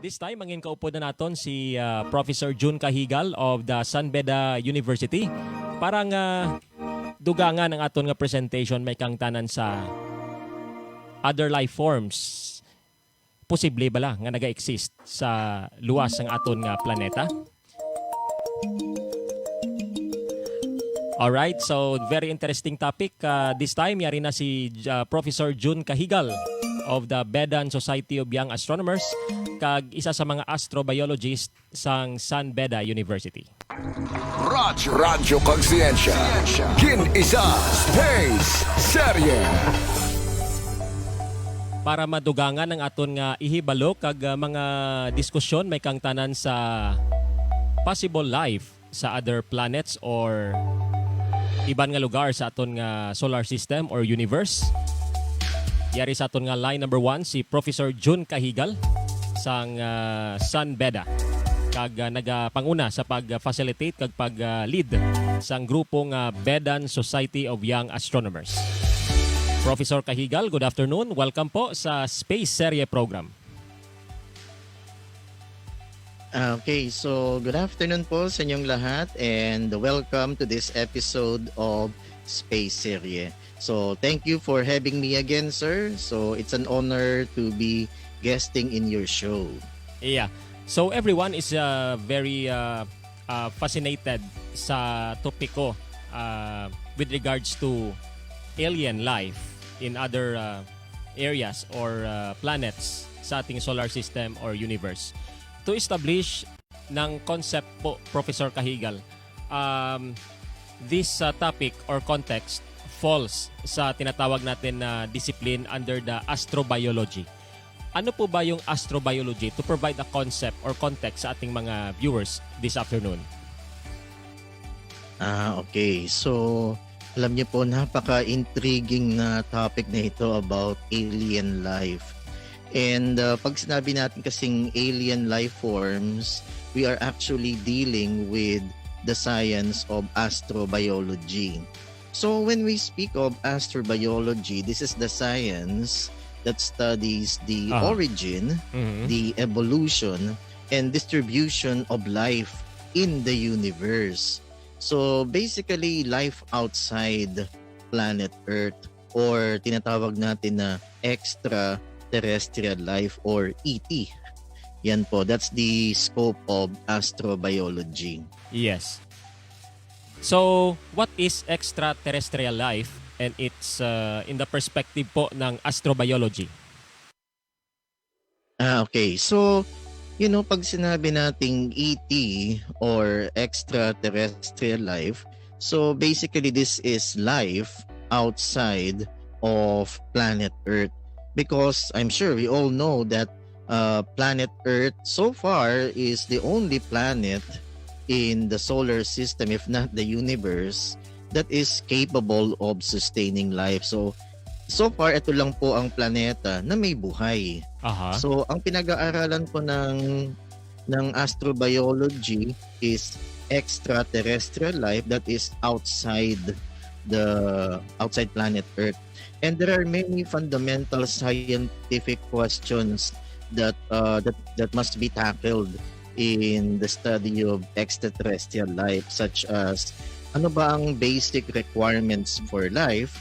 This time, mangin kaupo na naton si Professor Jun Cajigal of the San Beda University. Parang dugangan ang aton nga presentation may kang tanan sa other life forms. Posible bala nga naga-exist sa luwas ng aton nga planeta? Alright, so very interesting topic. This time, yari na si Professor Jun Cajigal of the Bedan Society of Young Astronomers kag isa sa mga astrobiologist sang San Beda University. Radyo kag siyensya. Kin-isa Space Serye. Para madugangan ang aton nga ihibalo kag mga diskusyon may kang tanan sa possible life sa other planets or iban nga lugar sa aton nga solar system or universe. Yari sa aton nga line number 1 si Professor Jun Cajigal sang San Beda kag nagapanguna sa pag-facilitate kag pag-lead sang grupong Bedan Society of Young Astronomers. Professor Cajigal, good afternoon. Welcome po sa Space Serye program. Okay, so good afternoon po sa inyong lahat and welcome to this episode of Space Serye. So thank you for having me again, sir. So it's an honor to be guesting in your show. Yeah. So everyone is very fascinated sa topiko with regards to alien life in other areas or planets sa ating solar system or universe. To establish ng concept po, Professor Cajigal, this topic or context falls sa tinatawag natin na discipline under the astrobiology. Ano po ba yung astrobiology to provide a concept or context sa ating mga viewers this afternoon? Okay. So, alam niyo po, napaka-intriguing na topic na ito about alien life. And pag sinabi natin kasing alien life forms, we are actually dealing with the science of astrobiology. So when we speak of astrobiology, this is the science that studies the origin, the evolution, and distribution of life in the universe. So basically, life outside planet Earth or tinatawag natin na extraterrestrial life or ET. Yan po, that's the scope of astrobiology. Yes. So, what is extraterrestrial life and it's in the perspective po ng astrobiology? Okay. So, pag sinabi nating ET or extraterrestrial life, so basically this is life outside of planet Earth. Because I'm sure we all know that planet Earth so far is the only planet in the solar system, if not the universe, that is capable of sustaining life. So far, ito lang po ang planeta na may buhay. So, ang pinag-aaralan po ng astrobiology is extraterrestrial life that is outside planet Earth. And there are many fundamental scientific questions that must be tackled in the study of extraterrestrial life, such as ano ba ang basic requirements for life?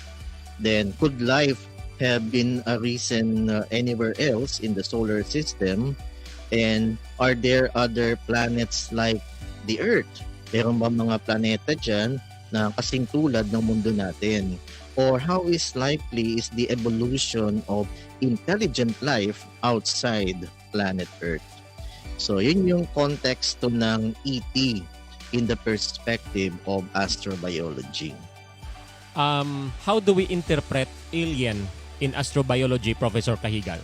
Then, could life have been arisen anywhere else in the solar system? And are there other planets like the Earth? Meron ba mga planeta dyan na kasing tulad ng mundo natin? Or how is likely is the evolution of intelligent life outside planet Earth? So, yun yung context ng ET in the perspective of astrobiology. How do we interpret alien in astrobiology, Professor Cajigal?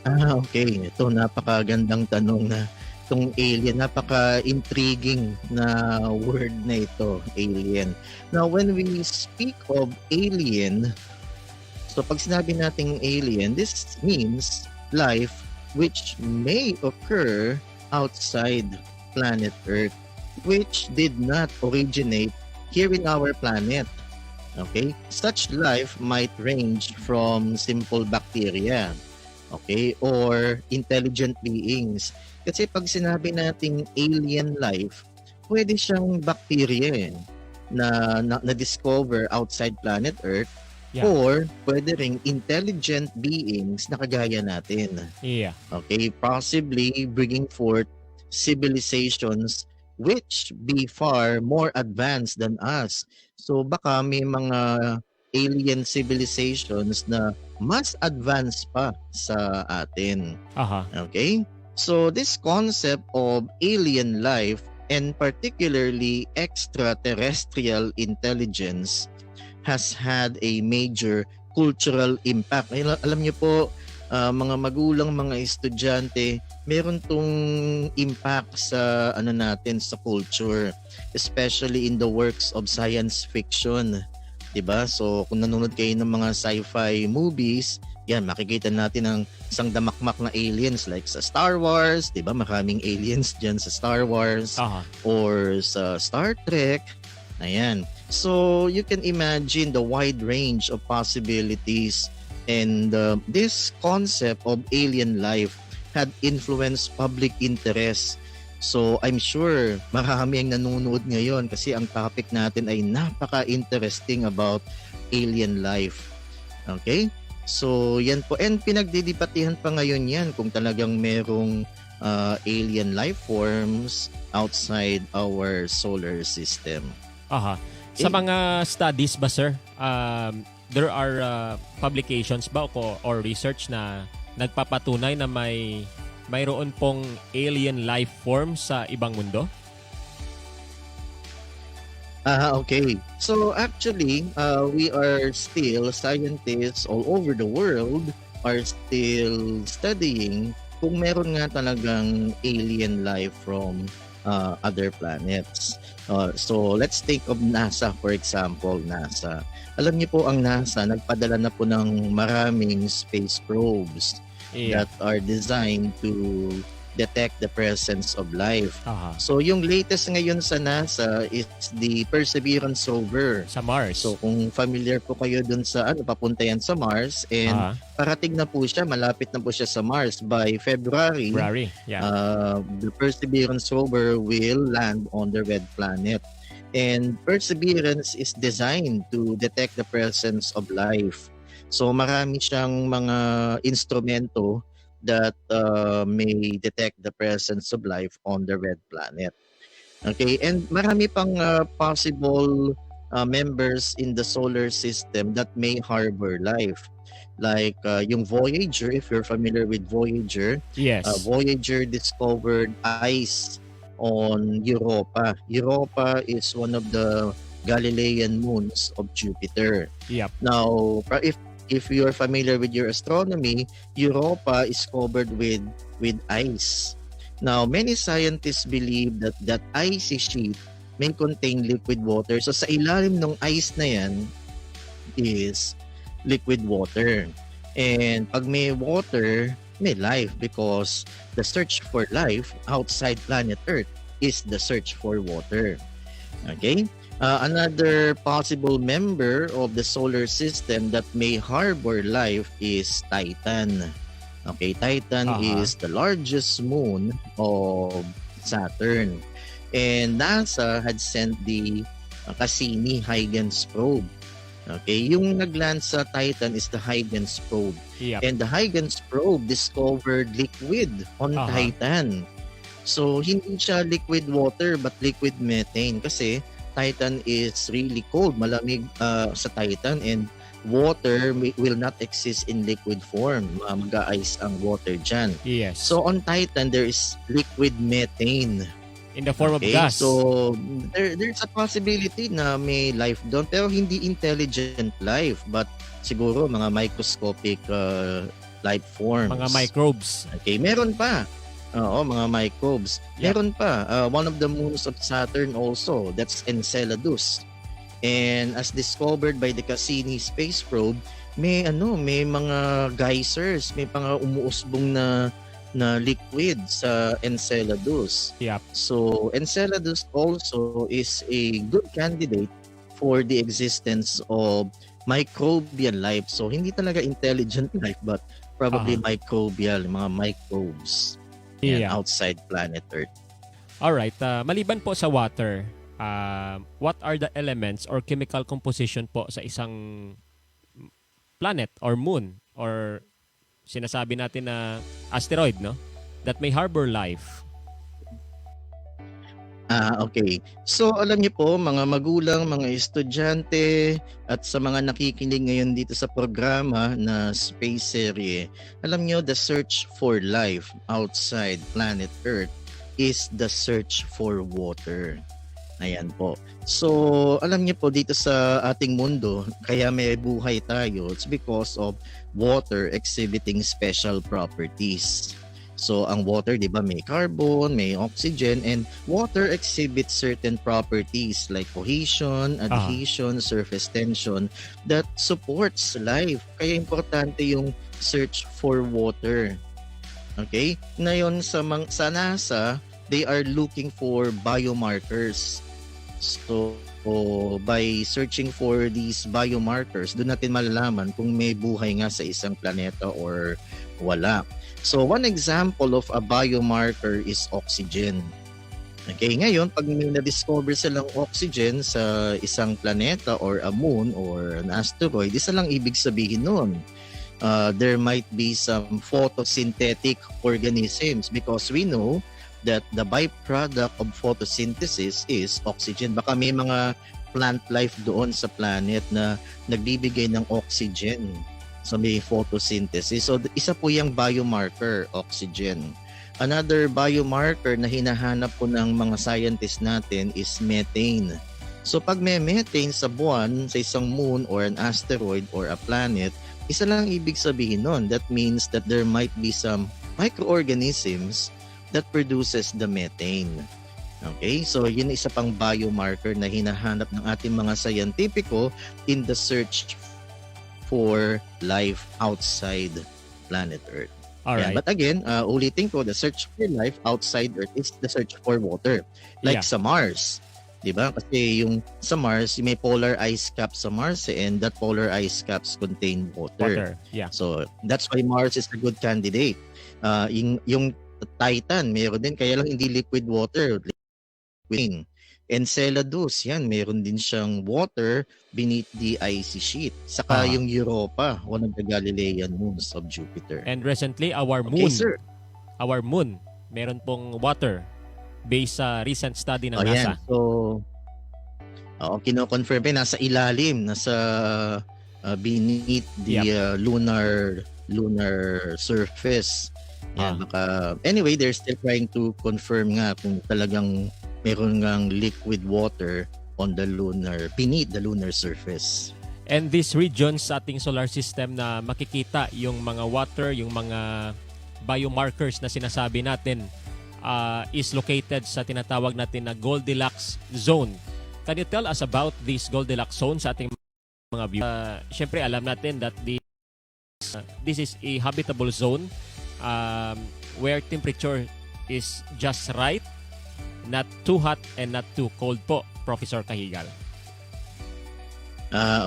Okay. Ito, napakagandang tanong na itong alien. Napaka-intriguing na word na ito, alien. Now, when we speak of alien, so pag sinabi nating alien, this means life which may occur outside planet Earth, which did not originate here in our planet. Okay? Such life might range from simple bacteria okay, or intelligent beings. Kasi pag sinabi nating alien life, pwede siyang bacteria na discover outside planet Earth, Yeah. or pwede ring intelligent beings na kagaya natin. Yeah. Okay, possibly bringing forth civilizations which be far more advanced than us. So baka may mga alien civilizations na mas advanced pa sa atin. Aha. Okay? So this concept of alien life and particularly extraterrestrial intelligence has had a major cultural impact. Alam niyo po, mga magulang, mga estudyante, meron tong impact sa natin sa culture, especially in the works of science fiction. 'Di ba? So kung nanonood kayo ng mga sci-fi movies, yan makikita natin ang isang damakmak na aliens like sa Star Wars, 'di ba? Maraming aliens diyan sa Star Wars. Aha. Or sa Star Trek. Ayan. So you can imagine the wide range of possibilities, and this concept of alien life had influenced public interest. So I'm sure marami ang nanonood ngayon kasi ang topic natin ay napaka-interesting about alien life. Okay? So yan po, and pinagdidibatihan pa ngayon yan kung talagang merong alien life forms outside our solar system. Aha. Sa mga studies ba, sir, there are publications ba or research na nagpapatunay na mayroon pong alien life form sa ibang mundo? Okay. So actually, we are still, scientists all over the world are still studying kung meron nga talagang alien life from other planets. So let's think of NASA, for example. NASA. Alam niyo po, ang NASA nagpadala na po ng maraming space probes that are designed to detect the presence of life. Aha. So yung latest ngayon sa NASA is the Perseverance rover. Sa Mars. So kung familiar po kayo dun sa papunta yan sa Mars, and parating na po siya, malapit na po siya sa Mars by February. Yeah. The Perseverance rover will land on the red planet. And Perseverance is designed to detect the presence of life. So marami siyang mga instrumento that may detect the presence of life on the red planet. Okay, and marami pang possible members in the solar system that may harbor life. Like yung Voyager, if you're familiar with Voyager. Yes. Voyager discovered ice on Europa. Europa is one of the Galilean moons of Jupiter. Yep. Now, if you're familiar with your astronomy, Europa is covered with ice. Now, many scientists believe that icy sheet may contain liquid water. So sa ilalim ng ice na yan is liquid water. And pag may water, may life, because the search for life outside planet Earth is the search for water. Okay? Another possible member of the solar system that may harbor life is Titan. Okay, Titan is the largest moon of Saturn. And NASA had sent the Cassini-Huygens probe. Okay, yung nagland sa Titan is the Huygens probe. Yep. And the Huygens probe discovered liquid on Titan. So, hindi siya liquid water but liquid methane, kasi Titan is really cold, malamig sa Titan, and water will not exist in liquid form. Mag-a-ice ang water dyan. Yes. So on Titan, there is liquid methane. In the form of gas. So there's a possibility na may life doon, pero hindi intelligent life, but siguro mga microscopic life forms. Mga microbes. Okay, meron pa. Oo, mga microbes. Yeah. Meron pa, one of the moons of Saturn also, that's Enceladus. And as discovered by the Cassini space probe, may mga geysers, may mga umuusbong na liquid sa Enceladus. Yep. So Enceladus also is a good candidate for the existence of microbial life. So hindi talaga intelligent life, but probably Aha. microbial, mga microbes yan, Yeah. outside planet Earth. Alright, maliban po sa water, what are the elements or chemical composition po sa isang planet or moon or sinasabi natin na asteroid, no? That may harbor life. Okay. So alam niyo po mga magulang, mga estudyante at sa mga nakikinig ngayon dito sa programa na Space Serye, alam niyo the search for life outside planet Earth is the search for water. Ayan po. So alam niyo po dito sa ating mundo, kaya may buhay tayo, it's because of water exhibiting special properties. So ang water, 'di ba, may carbon, may oxygen, and water exhibits certain properties like cohesion, adhesion, surface tension that supports life. Kaya importante yung search for water. Okay? Ngayon sa NASA, they are looking for biomarkers. So by searching for these biomarkers, doon natin malalaman kung may buhay nga sa isang planeta or wala. So one example of a biomarker is oxygen. Okay, ngayon pag may na-discover silang oxygen sa isang planeta or a moon or an asteroid, isa lang ibig sabihin nun. There might be some photosynthetic organisms because we know that the byproduct of photosynthesis is oxygen. Baka may mga plant life doon sa planet na nagbibigay ng oxygen. So may photosynthesis. So isa po yung biomarker, oxygen. Another biomarker na hinahanap po ng mga scientists natin is methane. So pag may methane sa buwan, sa isang moon or an asteroid or a planet, isa lang ibig sabihin nun. That means that there might be some microorganisms that produces the methane. Okay? So yun isa pang biomarker na hinahanap ng ating mga scientifico in the search for life outside planet Earth. Alright. But again, ulitin ko, the search for life outside Earth is the search for water. Like sa Mars. Diba? Kasi yung sa Mars, may polar ice cap sa Mars and that polar ice caps contain water. Yeah. So that's why Mars is a good candidate. Yung Titan, meron din, kaya lang hindi liquid water. Liquid. Enceladus, yan, meron din siyang water beneath the icy sheet. Saka yung Europa, one of the Galilean moons of Jupiter. And recently, our moon, meron pong water based sa recent study ng NASA. Yan. So, kino-confirm pa, nasa ilalim, nasa beneath the lunar surface. Yan, baka, anyway, they're still trying to confirm nga kung talagang meron ngang liquid water on the beneath the lunar surface. And these regions sa ating solar system na makikita yung mga water, yung mga biomarkers na sinasabi natin is located sa tinatawag natin na Goldilocks zone. Can you tell us about this Goldilocks zone sa ating mga viewers? Siyempre alam natin that this is a habitable zone where temperature is just right. Not too hot and not too cold po, Professor Cajigal.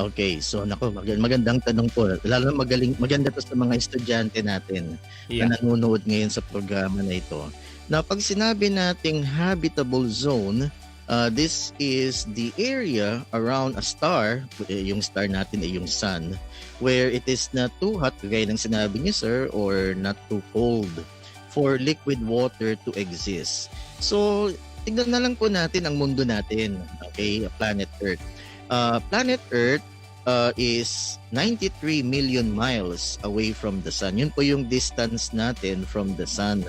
Okay. So, magandang tanong po. Lalo maganda to sa mga estudyante natin na nanonood ngayon sa programa na ito. Na pag sinabi nating habitable zone, this is the area around a star, yung star natin ay yung sun, where it is not too hot, gaya ng sinabi niyo, sir, or not too cold for liquid water to exist. So, tignan na lang po natin ang mundo natin, okay, planet Earth. Planet Earth is 93 million miles away from the sun. Yun po yung distance natin from the sun.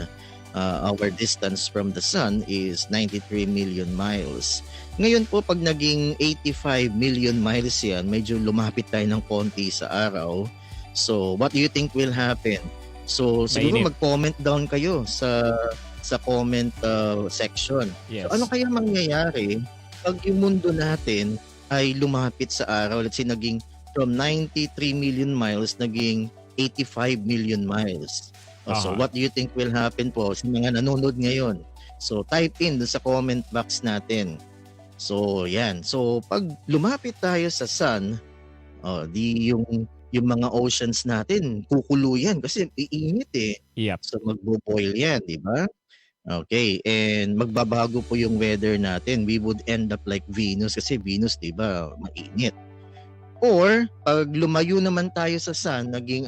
Our distance from the sun is 93 million miles. Ngayon po, pag naging 85 million miles yan, medyo lumapit tayo ng konti sa araw. So, what do you think will happen? So, siguro mag-comment down kayo sa comment section. Yes. So, ano kaya mangyayari pag yung mundo natin ay lumapit sa araw? Let's say naging from 93 million miles, naging 85 million miles. So, what do you think will happen po sa mga nanonood ngayon? So, type in doon sa comment box natin. So, yan. So, pag lumapit tayo sa sun, yung mga oceans natin, kukulo yan kasi iinit eh. Yep. So magbo-boil yan, di ba? Okay, and magbabago po yung weather natin. We would end up like Venus kasi Venus, di ba, mainit. Or pag lumayo naman tayo sa sun, naging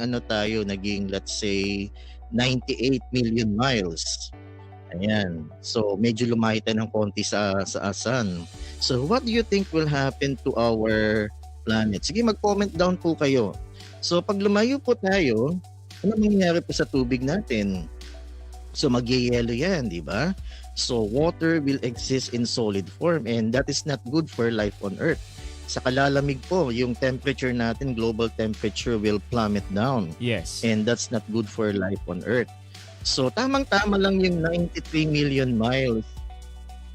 let's say 98 million miles. Ayan. So medyo lumayo tayo ng konti sa sun. So what do you think will happen to our planet? Sige, mag-comment down po kayo. So pag lumayo po tayo, ano mangyayari po sa tubig natin? So magyayelo yan, di ba? So water will exist in solid form and that is not good for life on Earth. Sa kalalamig po, yung temperature natin, global temperature will plummet down. Yes. And that's not good for life on Earth. So tamang-tama lang yung 93 million miles.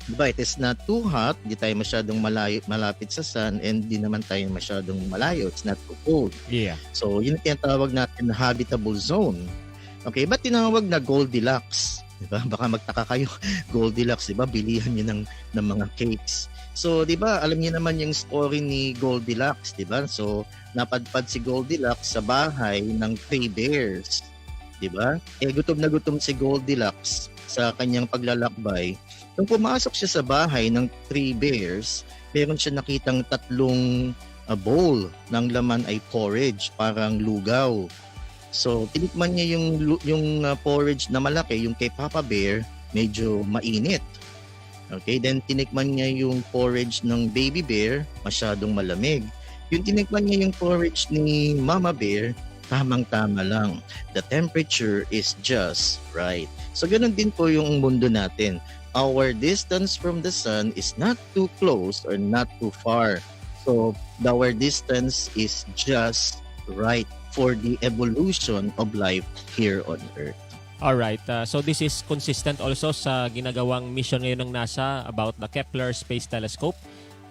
Diba? It is not too hot, di tayo masyadong malapit sa sun, and di naman tayo masyadong malayo. It's not too cold. Yeah. So yun ang tinatawag natin na habitable zone. Okay, ba't tinawag na Goldilocks? Diba? Baka magtaka kayo, Goldilocks, diba? Bilihan niyo ng mga cakes. So, diba, alam niyo naman yung story ni Goldilocks, diba? So, napadpad si Goldilocks sa bahay ng 3 bears. Diba? Gutom na gutom si Goldilocks sa kanyang paglalakbay. Nung pumasok siya sa bahay ng 3 bears, meron siya nakitang 3 bowl ng laman ay porridge, parang lugaw. So, tinikman niya yung porridge na malaki, yung kay Papa Bear, medyo mainit. Okay, then tinikman niya yung porridge ng Baby Bear, masyadong malamig. Yung tinikman niya yung porridge ni Mama Bear, tamang-tama lang. The temperature is just right. So, ganun din po yung mundo natin. Our distance from the sun is not too close or not too far. So, our distance is just right for the evolution of life here on Earth. All right. So this is consistent also sa ginagawang mission ngayon ng NASA about the Kepler Space Telescope,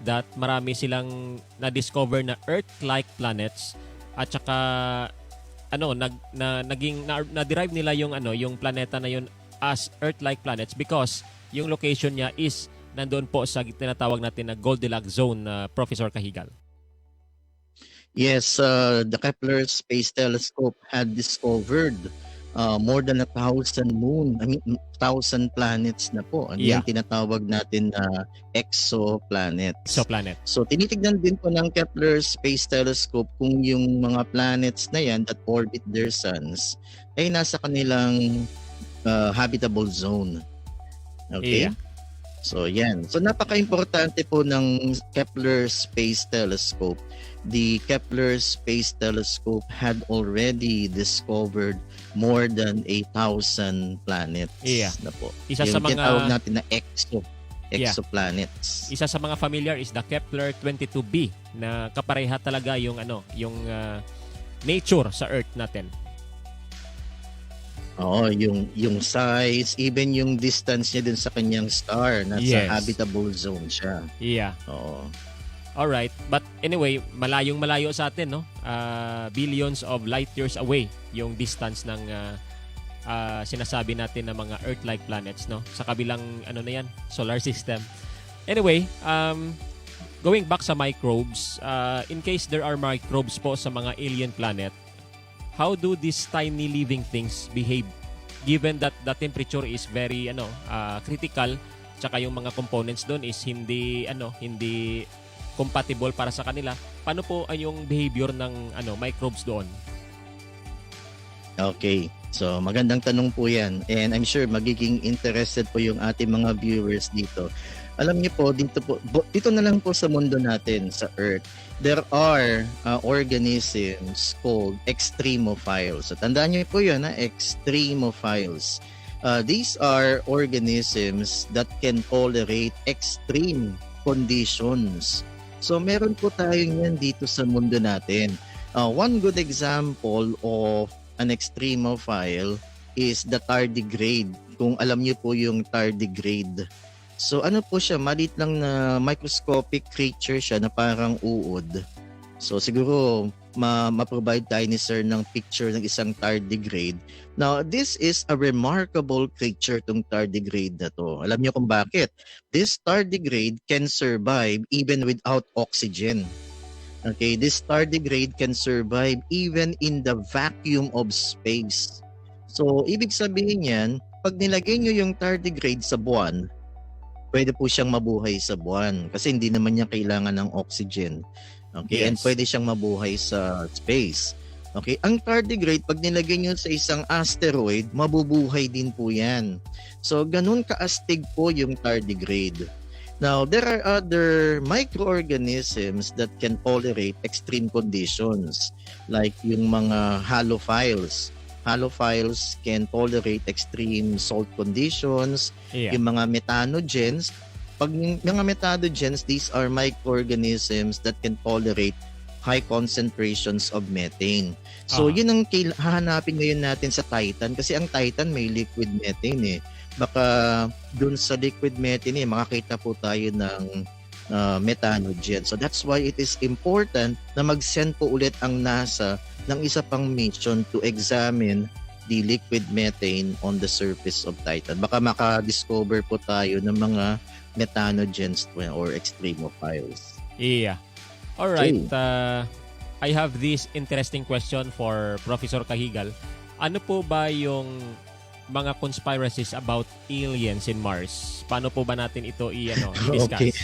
that marami silang na-discover na Earth-like planets at saka na-derive nila yung planeta na yun as Earth-like planets because yung location niya is nandoon po sa tinatawag natin na Goldilocks zone, Professor Cajigal. Yes, the Kepler Space Telescope had discovered more than 1,000 planets na po. Ano yung tinatawag natin na exoplanets. Exoplanet. So tinitignan din po ng Kepler Space Telescope kung yung mga planets na yan that orbit their suns ay nasa kanilang habitable zone. Okay? Yeah. So yan. So napaka-importante po ng Kepler Space Telescope. The Kepler Space Telescope had already discovered more than 1,000 planets na po. Isa sa mga tinatawag natin na exoplanets. Isa sa mga familiar is the Kepler 22b na kapareha talaga yung nature sa Earth natin. Oo, yung size, even yung distance niya din sa kanyang star, nasa habitable zone siya. Yeah. Oo. Alright, but anyway, malayong-malayo sa atin, no? Billions of light years away yung distance ng sinasabi natin na mga Earth-like planets, no? Sa kabilang solar system. Anyway, going back sa microbes, in case there are microbes po sa mga alien planet, how do these tiny living things behave given that the temperature is very critical, tsaka yung mga components doon is hindi compatible para sa kanila? Paano po yung behavior ng microbes doon? Okay. So magandang tanong po 'yan, and I'm sure magiging interested po yung ating mga viewers dito. Alam niyo po, dito na lang po sa mundo natin sa Earth, there are organisms called extremophiles. So tandaan niyo po 'yan, extremophiles. These are organisms that can tolerate extreme conditions. So meron po tayong yan dito sa mundo natin. One good example of an extremophile is the tardigrade. Kung alam niyo po yung tardigrade. So ano po siya, maliit lang na microscopic creature siya na parang uod. So siguro ma-provide tayo ni sir ng picture ng isang tardigrade. Now, this is a remarkable creature, tong tardigrade na to. Alam niyo kung bakit? This tardigrade can survive even without oxygen. Okay, this tardigrade can survive even in the vacuum of space. So, ibig sabihin yan, pag nilagay nyo yung tardigrade sa buwan, pwede po siyang mabuhay sa buwan kasi hindi naman niya kailangan ng oxygen. Okay, and Yes. pwede siyang mabuhay sa space. Okay, ang tardigrade, pag nilagay nyo sa isang asteroid, mabubuhay din po yan. So, ganun kaastig po yung tardigrade. Now, there are other microorganisms that can tolerate extreme conditions like yung mga halophiles. Halophiles can tolerate extreme salt conditions. Yeah. Yung mga methanogens, pag yung mga methanogens, these are microorganisms that can tolerate high concentrations of methane. So, yun ang hahanapin ngayon natin sa Titan kasi ang Titan may liquid methane eh. Baka dun sa liquid methane makakita po tayo ng methanogen. So that's why it is important na mag-send po ulit ang NASA ng isa pang mission to examine the liquid methane on the surface of Titan. Baka maka-discover po tayo ng mga methanogens or extremophiles. Yeah. All right. I have this interesting question for Professor Cajigal. Ano po ba yung mga conspiracies about aliens in Mars? Paano po ba natin ito i-discuss? Okay.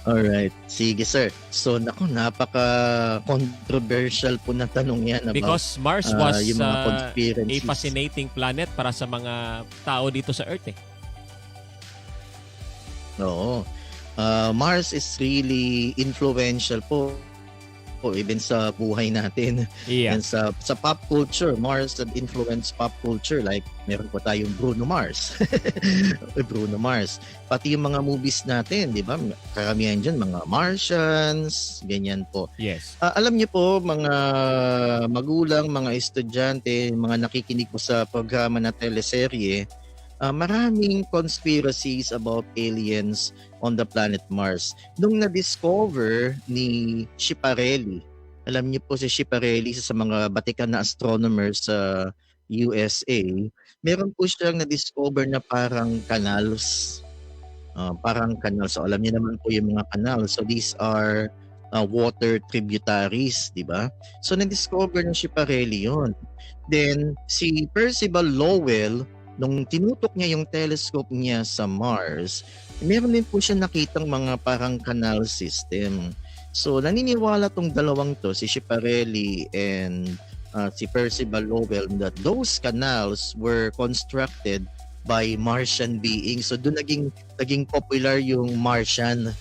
All right. Sige, sir. So, napaka-controversial po na tanong yan about Because Mars was yung mga a conspiracies. fascinating planet para sa mga tao dito sa Earth eh. Oo. Mars is really influential po even sa buhay natin. Yeah. And sa pop culture, Mars had influenced pop culture. Like, meron po tayong Bruno Mars. Bruno Mars. Pati yung mga movies natin, di ba? Karamihan dyan, mga Martians, ganyan po. Yes. Alam niyo po, mga magulang, mga estudyante, mga nakikinig po sa programa na teleserye, maraming conspiracies about aliens on the planet Mars. Nung na-discover ni Schiaparelli, alam niyo po si Schiaparelli sa mga batikan na astronomers sa USA, meron po siyang na-discover na parang canals. So alam niyo naman po yung mga canals. So these are water tributaries, di ba? So na-discover ng Schiaparelli yun. Then si Percival Lowell, nung tinutok niya yung telescope niya sa Mars, meron din po siya nakitang mga parang canal system. So naniniwala tong dalawang to, si Schiaparelli and si Percival Lowell, that those canals were constructed by Martian beings. So doon naging popular yung Martian.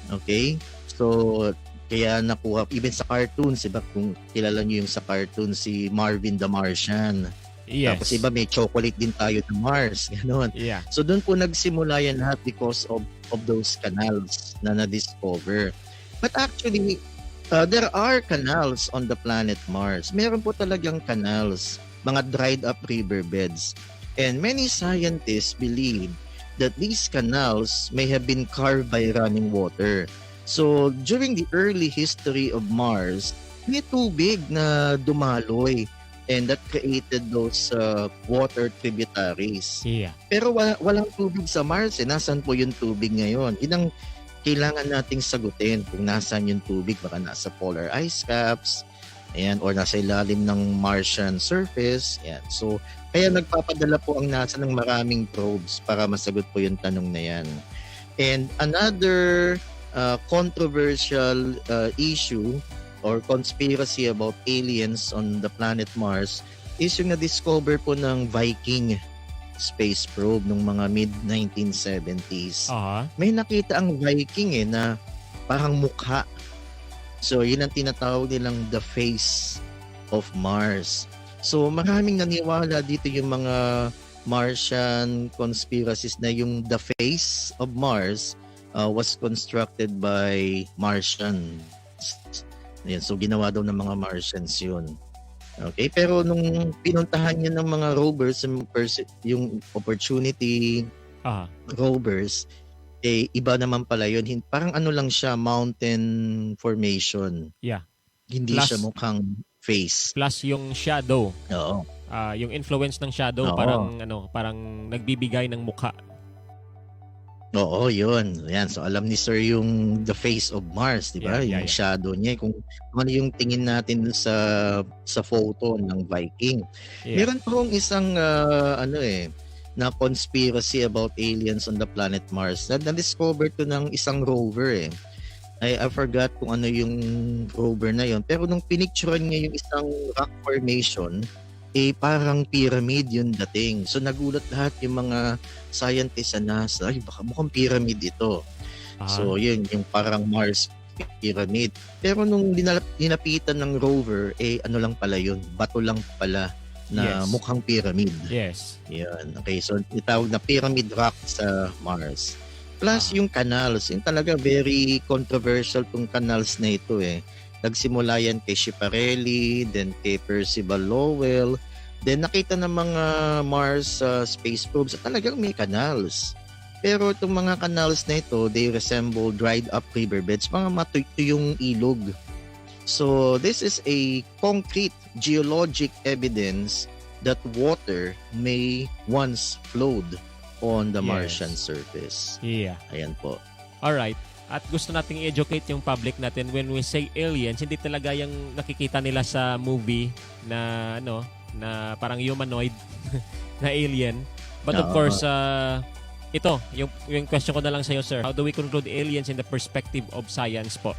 Okay? So kaya nakuha even sa cartoons, diba? Kung kilala niyo yung sa cartoon si Marvin the Martian. Yes. Tapos iba may chocolate din tayo sa Mars, gano'n. Yeah. So doon po nagsimula yan lahat because of those canals na na-discover. But actually, there are canals on the planet Mars. Meron po talagang canals, mga dried up riverbeds. And many scientists believe that these canals may have been carved by running water. So during the early history of Mars, may tubig na dumaloy. And that created those water tributaries. Yeah. Pero walang tubig sa Mars. Nasaan po yung tubig ngayon? Yun ang kailangan nating sagutin. Kung nasaan yung tubig, baka nasa polar ice caps, ayan, or nasa ilalim ng Martian surface. Ayan. So, kaya nagpapadala po ang NASA ng maraming probes para masagot po yung tanong na yan. And another controversial issue or conspiracy about aliens on the planet Mars is yung na-discover po ng Viking space probe nung mga mid-1970s. May nakita ang Viking na parang mukha. So yun ang tinatawag nilang the face of Mars. So maraming naniwala dito yung mga Martian conspiracies na yung the face of Mars was constructed by Martians. Ayan, so ginawa daw ng mga Martians yun. Okay, pero nung pinuntahan niya ng mga rovers, yung Opportunity rovers, iba naman pala yun. Parang ano lang siya, mountain formation. Yeah. Hindi siya mukhang face. Plus yung shadow. Oo. Yung influence ng shadow, parang nagbibigay ng mukha. Oo, yun. Yan. So alam ni Sir yung the face of Mars, 'di ba? Yeah, Yung yeah. shadow niya kung ano yung tingin natin dun sa photo ng Viking. Yeah. Meron pa akong isang na conspiracy about aliens on the planet Mars. Na-discover to ng isang rover eh. I forgot kung ano yung rover na yon. Pero nung pinicturean niya yung isang rock formation, parang pyramid yung dating. So nagulat lahat yung mga scientists sa NASA, ay baka mukhang pyramid ito. So yun, yung parang Mars pyramid. Pero nung dinapitan ng rover, ano lang pala yun, bato lang pala na mukhang pyramid. Yes. Yan. Okay, so itawag na pyramid rock sa Mars. Plus yung canals, yung talaga very controversial tong canals na ito eh. Nagsimula yan kay Schiaparelli, then kay Percival Lowell, then nakita ng mga Mars space probes at talagang may canals. Pero itong mga canals na ito, they resemble dried up riverbeds, mga matuyong ilog. So this is a concrete geologic evidence that water may once flowed on the Martian surface. Yeah. Ayan po. Alright. At gusto nating i-educate yung public natin when we say aliens, hindi talaga yung nakikita nila sa movie na na parang humanoid na alien. But of course, ito, yung question ko na lang sa iyo, sir. How do we conclude aliens in the perspective of science po?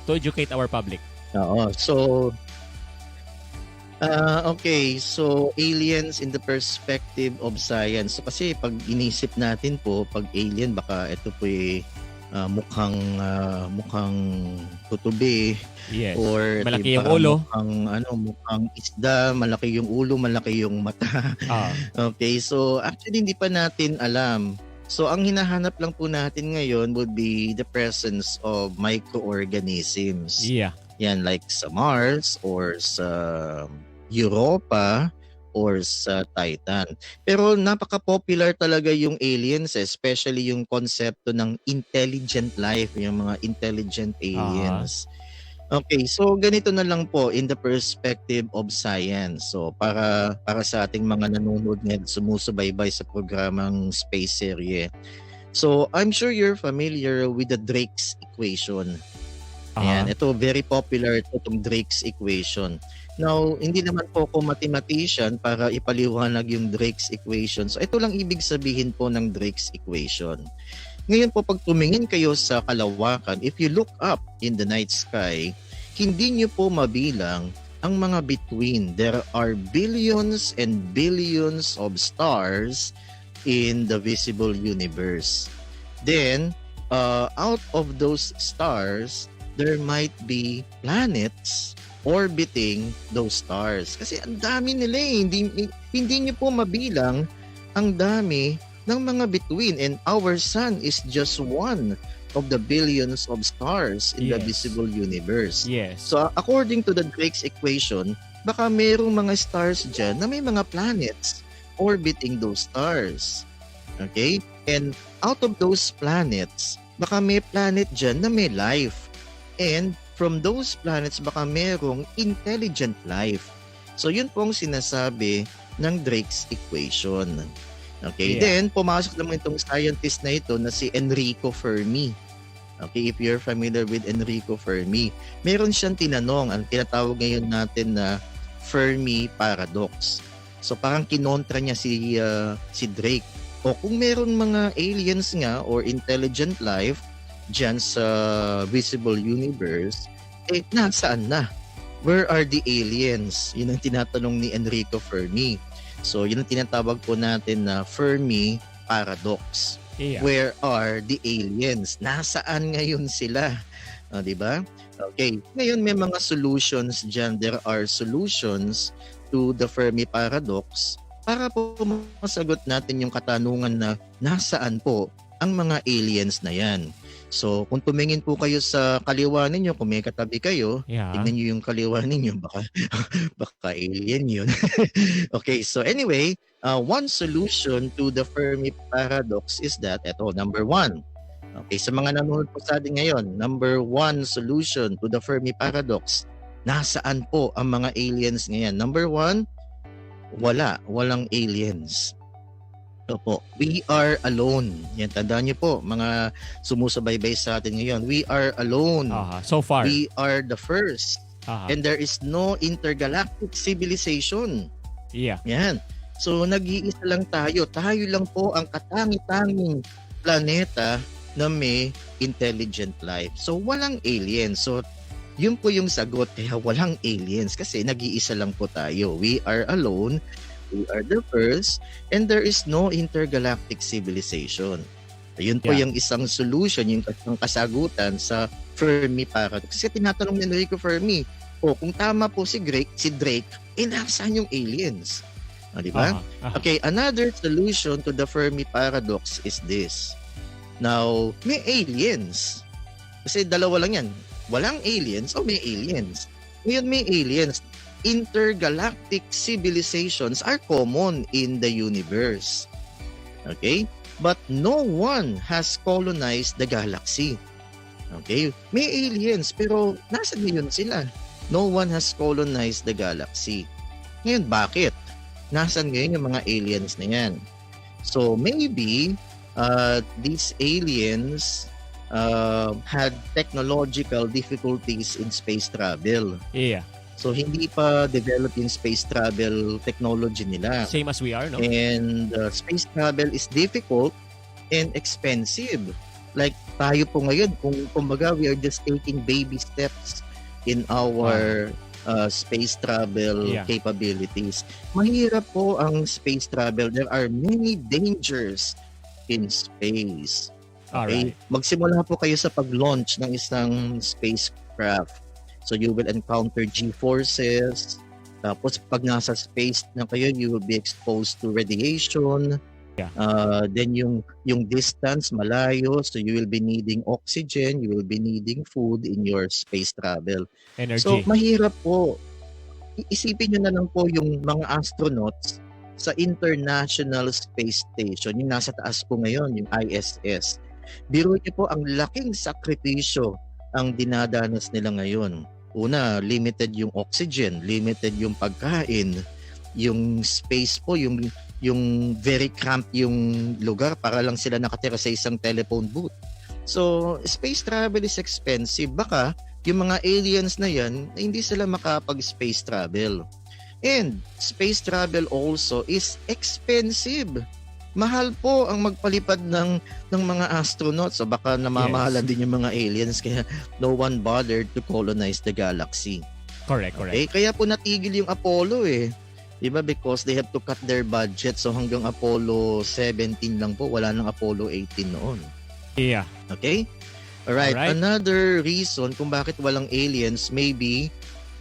To educate our public. Oo. So, okay. So, aliens in the perspective of science. So, kasi pag inisip natin po, pag alien, baka ito po mukhang tutubi. Yes. Or malaki yung ulo. Mukhang isda, malaki yung ulo, malaki yung mata. Okay. So, actually, hindi pa natin alam. So, ang hinahanap lang po natin ngayon would be the presence of microorganisms. Yeah. Yan, like sa Mars or sa Europa or sa Titan. Pero napaka-popular talaga yung aliens, especially yung konsepto ng intelligent life, yung mga intelligent aliens. Okay, so ganito na lang po in the perspective of science. So para sa ating mga nanonood ngayon, sumusubaybay sa programang Space SERYE. So I'm sure you're familiar with the Drake's equation. Ayan, ito very popular itong Drake's equation. Now, hindi naman po ako mathematician para ipaliwanag yung Drake's equation. So ito lang ibig sabihin po ng Drake's equation. Ngayon po, pag tumingin kayo sa kalawakan, if you look up in the night sky, hindi nyo po mabilang ang mga between. There are billions and billions of stars in the visible universe. Then, out of those stars, there might be planets orbiting those stars. Kasi ang dami nila eh. Hindi nyo po mabilang ang dami ng mga between, and our sun is just one of the billions of stars in the visible universe. Yes. So according to the Drake's equation, baka merong mga stars dyan na may mga planets orbiting those stars. Okay? And out of those planets, baka may planet dyan na may life. And from those planets, baka merong intelligent life. So yun po ang sinasabi ng Drake's equation. Okay, then pumasok naman itong scientist na ito na si Enrico Fermi. Okay, if you're familiar with Enrico Fermi, meron siyang tinanong, ang tinatawag ngayon natin na Fermi paradox. So parang kinontra niya si Drake. O kung meron mga aliens nga or intelligent life dyan sa visible universe, nasaan na? Where are the aliens? Yun ang tinatanong ni Enrico Fermi. So, yun ang tinatawag po natin na Fermi paradox. Yeah. Where are the aliens? Nasaan ngayon sila? Di ba? Okay. Ngayon, may mga solutions dyan. There are solutions to the Fermi paradox para po masagot natin yung katanungan na nasaan po ang mga aliens na yan. So, kung tumingin po kayo sa kaliwa ninyo, kung may katabi kayo, tingnan nyo yung kaliwa ninyo, baka alien yun. Okay, so anyway, one solution to the Fermi paradox is that, number one. Okay, sa mga nanonood po sa atin ngayon, number one solution to the Fermi paradox, nasaan po ang mga aliens ngayon? Number one, walang aliens. Opo, we are alone. Yan, tandaan niyo po, mga sumusubaybay sa atin ngayon. We are alone. So far. We are the first. Aha. And there is no intergalactic civilization. Yeah. Yan. So, nag-iisa lang tayo. Tayo lang po ang katangi-tanging planeta na may intelligent life. So, walang aliens. So, yun po yung sagot. Kaya walang aliens kasi nag-iisa lang po tayo. We are alone. We are the first, and there is no intergalactic civilization. Ayun po yung isang solution, yung isang kasagutan sa Fermi paradox. Kasi tinatanong ni Enrico Fermi, kung tama po si Drake, nasaan yung aliens? Di ba? Okay, another solution to the Fermi paradox is this. Now, may aliens. Kasi dalawa lang yan. Walang aliens o may aliens. Ngayon may aliens. Intergalactic civilizations are common in the universe. Okay? But no one has colonized the galaxy. Okay? May aliens pero nasaan ngayon sila? No one has colonized the galaxy. Ngayon, bakit? Nasaan ngayon yung mga aliens na yan? So maybe these aliens had technological difficulties in space travel. Yeah. So, hindi pa developed yung space travel technology nila. Same as we are, no? And space travel is difficult and expensive. Like tayo po ngayon, kumbaga we are just taking baby steps in our space travel capabilities. Mahirap po ang space travel. There are many dangers in space. Okay? Alright. Magsimula po kayo sa pag-launch ng isang spacecraft. So you will encounter G-forces. Tapos pag nasa space na kayo, you will be exposed to radiation. Yeah. Then yung distance malayo, so you will be needing oxygen, you will be needing food in your space travel. Energy. So mahirap po. Isipin nyo na lang po yung mga astronauts sa International Space Station, yung nasa taas po ngayon, yung ISS. Biro niyo po ang laking sakripisyo ang dinadanas nila ngayon. Una, limited yung oxygen, limited yung pagkain, yung space po, yung very cramped yung lugar para lang sila nakatira sa isang telephone booth. So, space travel is expensive. Baka yung mga aliens na yan, hindi sila makapag-space travel. And space travel also is expensive. Mahal po ang magpalipad ng mga astronauts. So baka namamahalan din yung mga aliens kaya no one bothered to colonize the galaxy. Correct. Okay? Kaya po natigil yung Apollo eh. Diba? Because they have to cut their budget. So hanggang Apollo 17 lang po. Wala nang Apollo 18 noon. Yeah. Okay? Alright. Another reason kung bakit walang aliens, maybe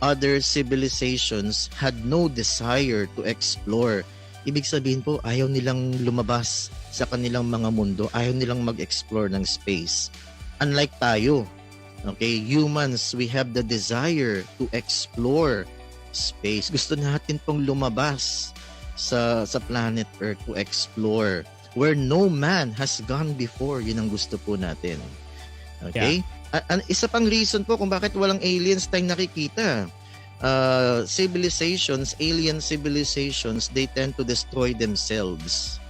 other civilizations had no desire to explore. Ibig sabihin po, ayaw nilang lumabas sa kanilang mga mundo. Ayaw nilang mag-explore ng space. Unlike tayo, okay, humans, we have the desire to explore space. Gusto natin pong lumabas sa planet Earth to explore where no man has gone before. Yun ang gusto po natin. Okay? Yeah. Isa pang reason po kung bakit walang aliens tayong nakikita. Civilizations, alien civilizations, they tend to destroy themselves.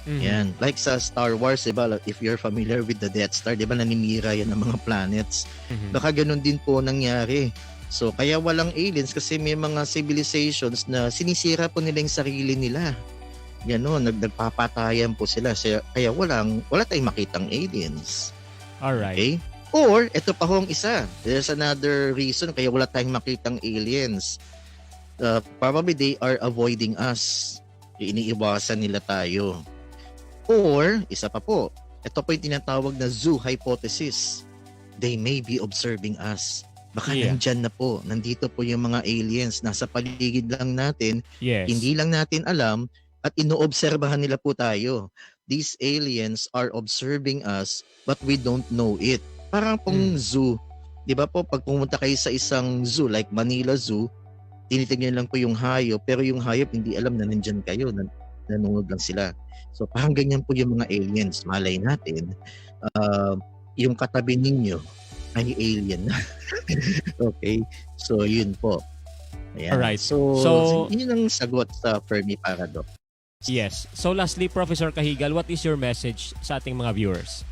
Mm-hmm. Yan. Like sa Star Wars, diba? If you're familiar with the Death Star, diba naninira yan ng mga planets. Mm-hmm. Baka ganun din po nangyari. So, kaya walang aliens kasi may mga civilizations na sinisira po nila yung sarili nila. Ganon, nagpapatayan po sila. Kaya wala tayong makitang aliens. Alright. Okay? Or, ito pa hong isa. There's another reason kaya wala tayong makitang aliens. Probably they are avoiding us. Iniiwasan nila tayo. Or, isa pa po. Ito po yung tinatawag na zoo hypothesis. They may be observing us. Baka nandyan na po. Nandito po yung mga aliens. Nasa paligid lang natin. Yes. Hindi lang natin alam at inoobserbahan nila po tayo. These aliens are observing us but we don't know it. Parang pong zoo. Di ba po, pag pumunta kayo sa isang zoo, like Manila Zoo, tinitignan lang po yung hayop, pero yung hayop hindi alam na nandyan kayo, nanonood lang sila. So parang ganyan po yung mga aliens. Malay natin, yung katabi ninyo ay alien. Okay? So yun po. Ayan. Alright. So yun ang sagot sa Fermi paradox. Yes. So lastly, Professor Cajigal, what is your message sa ating mga viewers?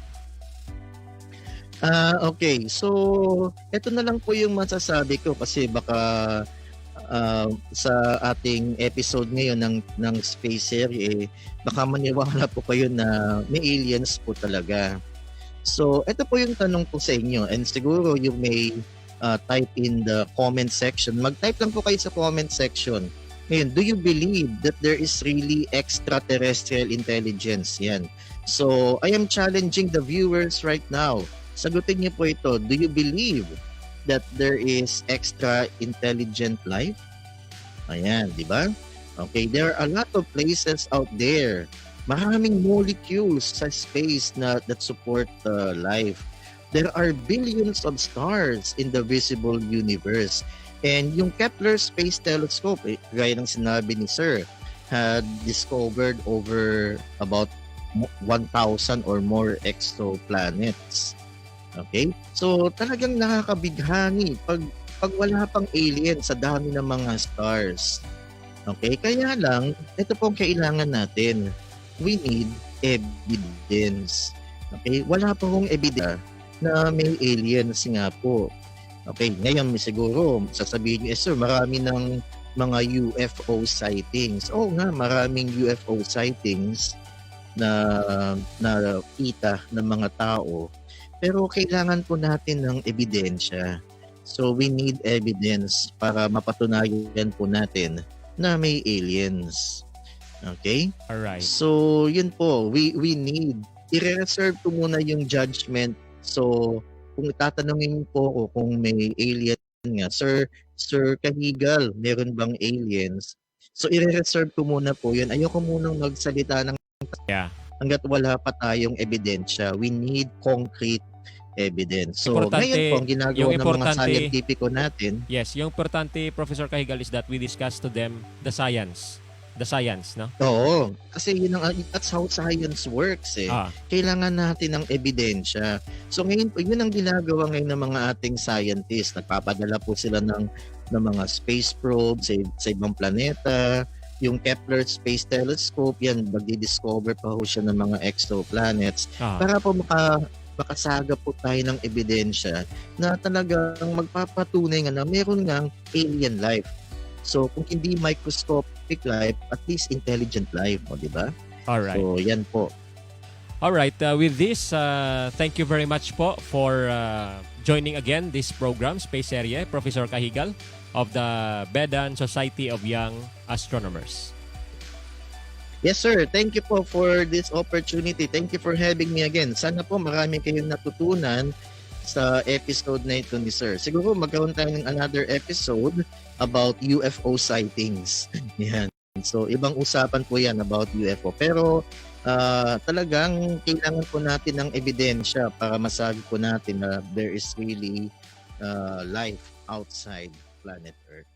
Okay. So, ito na lang po yung masasabi ko kasi baka sa ating episode ngayon ng Space Serie, baka maniwala po kayo na may aliens po talaga. So, ito po yung tanong ko sa inyo and siguro you may type in the comment section. Mag-type lang po kayo sa comment section. Ngayon, do you believe that there is really extraterrestrial intelligence? Yan. So, I am challenging the viewers right now. Sagutin niyo po ito. Do you believe that there is extra intelligent life? Ayan, di ba? Okay, there are a lot of places out there. Maraming molecules sa space that support life. There are billions of stars in the visible universe. And yung Kepler Space Telescope, gaya ng sinabi ni Sir, had discovered over about 1,000 or more exoplanets. Okay? So talagang nakakabighani pag wala pang alien sa dami ng mga stars. Okay? Kaya lang, ito pong kailangan natin. We need evidence. Okay? Wala pa pong evidence na may aliens nga po. Okay, ngayon siguro sasabihin niyo, sir, marami ng mga UFO sightings. Oo nga, maraming UFO sightings na nakita ng mga tao. Pero kailangan po natin ng ebidensya. So we need evidence para mapatunayan po natin na may aliens. Okay? Alright. So yun po, we need, i-reserve po muna yung judgment. So kung tatanungin po ako kung may alien nga, Sir Cajigal, meron bang aliens? So i-reserve ko muna po yun. Ayoko munang magsalita ng hanggat wala pa tayong ebidensya. We need concrete evidence. So ngayon po, ang ginagawa ng mga scientifico natin. Yes, yung importante, Professor Cajigal, is that we discuss to them the science. The science, no? Oo. Kasi that's how science works eh. Kailangan natin ng ebidensya. So ngayon po, yun ang ginagawa ngayon ng mga ating scientists. Nagpapadala po sila ng mga space probes sa ibang planeta. Yung Kepler Space Telescope, yan, magdi-discover pa ho siya ng mga exoplanets. Para po makasaga po tayo ng ebidensya na talagang magpapatunay nga na meron ngang alien life. So, kung hindi microscopic life, at least intelligent life, di ba? Alright. So, yan po. Alright, with this, thank you very much po for joining again this program, Space SERYE, Professor Cajigal of the Bedan Society of Young Astronomers. Yes, sir. Thank you po for this opportunity. Thank you for having me again. Sana po marami kayong natutunan sa episode na ito ni Sir. Siguro magkaroon tayo ng another episode about UFO sightings. Yan. So, ibang usapan po yan about UFO. Pero, talagang kailangan po natin ng ebidensya para masabi po natin na there is really life outside planet Earth.